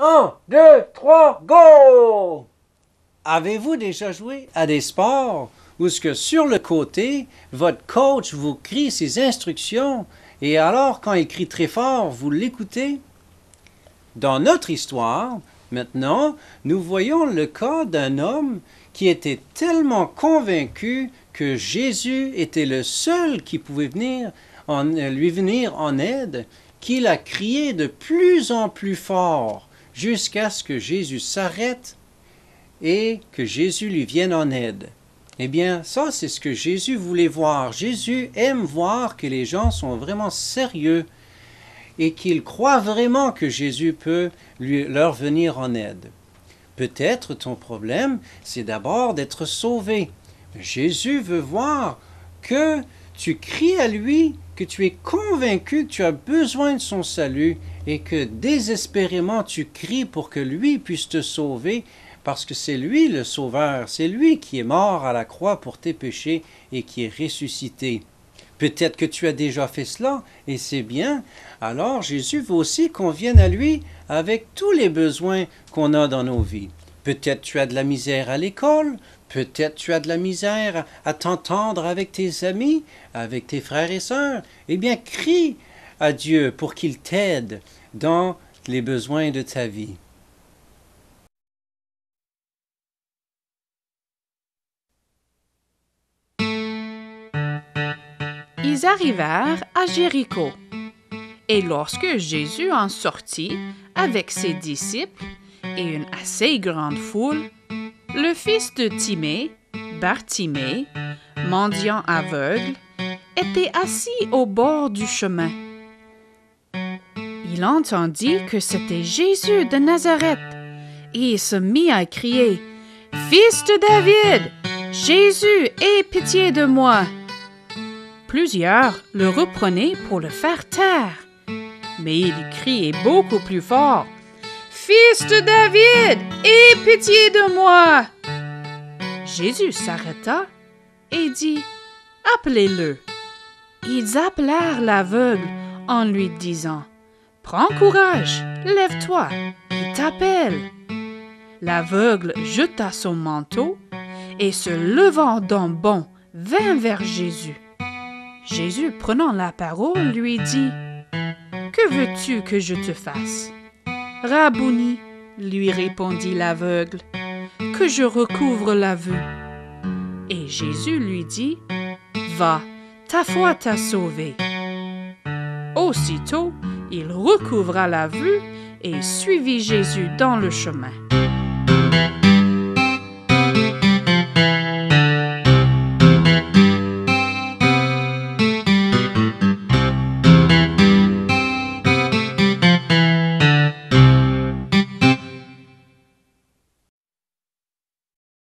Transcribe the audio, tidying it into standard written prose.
1, 2, 3, go! Avez-vous déjà joué à des sports où ce que sur le côté, votre coach vous crie ses instructions et alors quand il crie très fort, vous l'écoutez? Dans notre histoire, maintenant, nous voyons le cas d'un homme qui était tellement convaincu que Jésus était le seul qui pouvait lui venir en aide, qu'il a crié de plus en plus fort jusqu'à ce que Jésus s'arrête et que Jésus lui vienne en aide. Eh bien, ça, c'est ce que Jésus voulait voir. Jésus aime voir que les gens sont vraiment sérieux et qu'ils croient vraiment que Jésus peut leur venir en aide. Peut-être ton problème, c'est d'abord d'être sauvé. Jésus veut voir que tu cries à lui, que tu es convaincu que tu as besoin de son salut et que désespérément tu cries pour que lui puisse te sauver parce que c'est lui le sauveur, c'est lui qui est mort à la croix pour tes péchés et qui est ressuscité. Peut-être que tu as déjà fait cela, et c'est bien. Alors Jésus veut aussi qu'on vienne à lui avec tous les besoins qu'on a dans nos vies. Peut-être tu as de la misère à l'école, peut-être tu as de la misère à t'entendre avec tes amis, avec tes frères et sœurs. Eh bien, crie à Dieu pour qu'il t'aide dans les besoins de ta vie. Ils arrivèrent à Jéricho. Et lorsque Jésus en sortit avec ses disciples et une assez grande foule, le fils de Timée, Bartimée, mendiant aveugle, était assis au bord du chemin. Il entendit que c'était Jésus de Nazareth et il se mit à crier « Fils de David, Jésus, aie pitié de moi !» Plusieurs le reprenaient pour le faire taire, mais il criait beaucoup plus fort « Fils de David, aie pitié de moi !» Jésus s'arrêta et dit « Appelez-le !» Ils appelèrent l'aveugle en lui disant « Prends courage, lève-toi, il t'appelle !» L'aveugle jeta son manteau et se levant d'un bond vint vers Jésus. Jésus, prenant la parole, lui dit « Que veux-tu que je te fasse ?»« Rabouni, lui répondit l'aveugle, que je recouvre la vue. » Et Jésus lui dit « Va, ta foi t'a sauvé. » Aussitôt, il recouvra la vue et suivit Jésus dans le chemin.